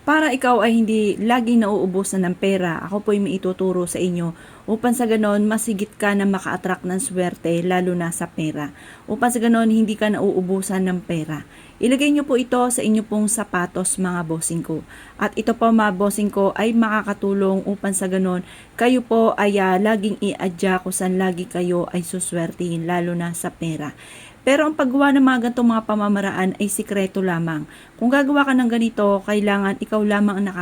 Para ikaw ay hindi laging nauubusan ng pera, ako po ay may ituturo sa inyo upang sa ganon masigit ka na maka-attract ng swerte lalo na sa pera. Upang sa ganon hindi ka nauubusan ng pera. Ilagay nyo po ito sa inyo pong sapatos mga bossing ko. At ito po mga bossing ko ay makakatulong upang sa ganon kayo po ay laging i-adya kung saan lagi kayo ay suswertihin lalo na sa pera. Pero ang paggawa ng mga ganitong mga pamamaraan ay sikreto lamang. Kung gagawa ka ng ganito, kailangan ikaw lamang ang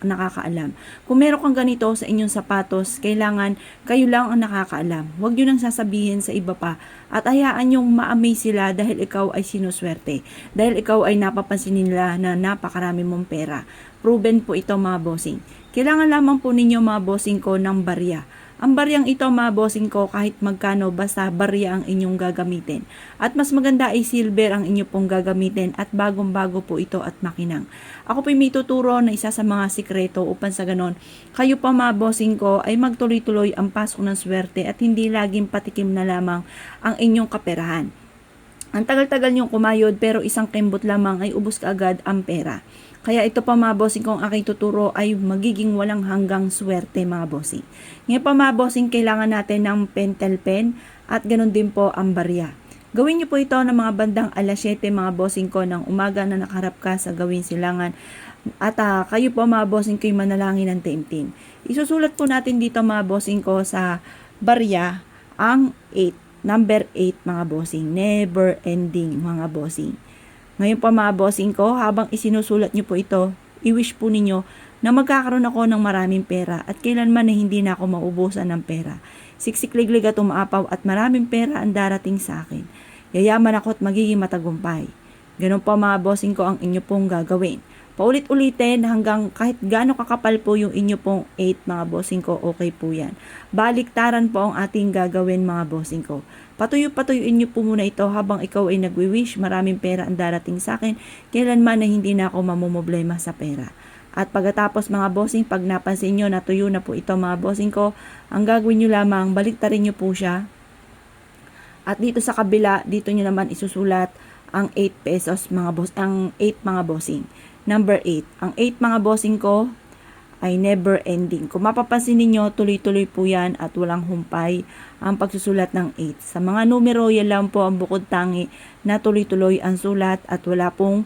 nakakaalam. Kung meron kang ganito sa inyong sapatos, kailangan kayo lang ang nakakaalam. Huwag nyo nang sasabihin sa iba pa at hayaan nyong ma-amaze sila dahil ikaw ay sinuswerte. Dahil ikaw ay napapansin nila na napakarami mong pera. Proven po ito mga bossing. Kailangan lamang po ninyo mga bossing ko ng barya. Ang baryang ito mga bossing ko kahit magkano basta barya ang inyong gagamitin. At mas maganda ay silver ang inyo pong gagamitin at bagong-bago po ito at makinang. Ako po may tuturo na isa sa mga sikreto upang sa ganon kayo pa mga bossing ko ay magtuloy-tuloy ang pasok ng swerte at hindi laging patikim na lamang ang inyong kaperahan. Ang tagal-tagal niyong kumayod pero isang kembot lamang ay ubos kaagad ang pera. Kaya ito pa mga bossing kung aking tuturo ay magiging walang hanggang swerte mga bossing. Ngayon pa mga bossing kailangan natin ng pentel pen at ganun din po ang barya. Gawin niyo po ito ng mga bandang alas 7 mga bossing ko ng umaga na nakaharap ka sa gawin silangan. At kayo po mga bossing ko yung manalangin ng taimtim. Isusulat po natin dito mga bossing ko sa barya ang 8. Number 8 mga bossing, never ending mga bossing. Ngayon pa mga bossing ko, habang isinusulat nyo po ito, i-wish po ninyo na magkakaroon ako ng maraming pera at kailanman na hindi na ako maubusan ng pera. Siksikliglig at umaapaw at maraming pera ang darating sa akin. Yayaman ako at magiging matagumpay. Ganun po mga bossing ko ang inyo pong gagawin. Paulit-ulitin hanggang kahit gaano kakapal po yung inyo pong 8 mga bossing ko, okay po yan. Baliktaran po ang ating gagawin mga bossing ko. Patuyuin niyo po muna ito habang ikaw ay nagwi-wish, maraming pera ang darating sa akin, kailanman na hindi na ako mamumblema sa pera. At pagkatapos mga bossing, pag napansin nyo natuyo na po ito mga bossing ko, ang gagawin nyo lamang, baliktarin nyo po siya. At dito sa kabila, dito nyo naman isusulat ang 8 pesos mga boss, ang 8 mga bossing. Number 8. Ang 8 mga bossing ko ay never ending. Kung mapapansin ninyo, tuloy-tuloy po yan at walang humpay ang pagsusulat ng 8. Sa mga numero, yan lang po ang bukod tangi na tuloy-tuloy ang sulat at wala pong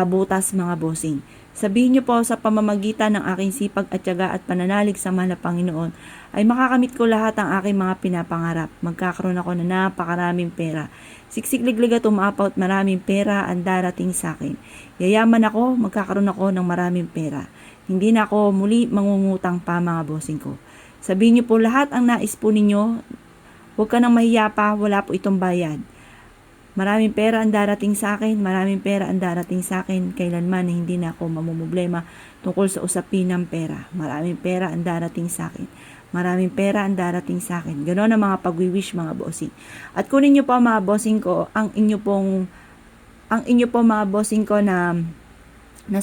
butas mga bossing. Sabihin niyo po sa pamamagitan ng aking sipag at tiyaga at pananalig sa mahal na Panginoon ay makakamit ko lahat ang aking mga pinapangarap. Magkakaroon ako na napakaraming pera. Siksikliglig at umaapaw at maraming pera ang darating sa akin. Yayaman ako, magkakaroon ako ng maraming pera. Hindi na ako muli mangungutang pa mga bossing ko. Sabihin niyo po lahat ang nais po ninyo. Huwag ka nang mahiya pa, wala po itong bayad. Maraming pera ang darating sa akin, maraming pera ang darating sa akin, kailanman na hindi na ako mamumblema tungkol sa usapin ng pera. Maraming pera ang darating sa akin. Maraming pera ang darating sa akin. Ganon ang mga pag-wish mga bossing. At kunin niyo po mga bossing ko ang inyo pong mga bossing ko na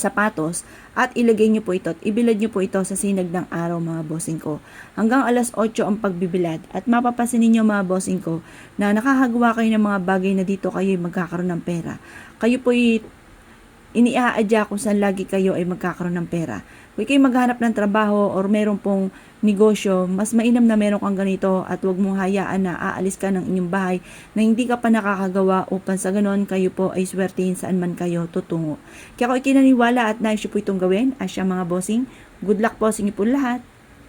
sapatos at ilagay nyo po ito at ibilad nyo po ito sa sinag ng araw mga bossing ko. Hanggang alas 8 ang pagbibilad at mapapansin ninyo mga bossing ko na nakahagawa kayo ng mga bagay na dito kayo magkakaroon ng pera. Kayo po iniaadya kung saan lagi kayo ay magkakaroon ng pera. Kung kayo maghanap ng trabaho or meron pong negosyo, mas mainam na meron kang ganito at huwag mong hayaan na aalis ka ng inyong bahay na hindi ka pa nakakagawa upang sa ganon kayo po ay swertihin saan man kayo tutungo. Kaya ako ikinaniwala at nais po itong gawin. Asya mga bossing, good luck po sa inyo po lahat.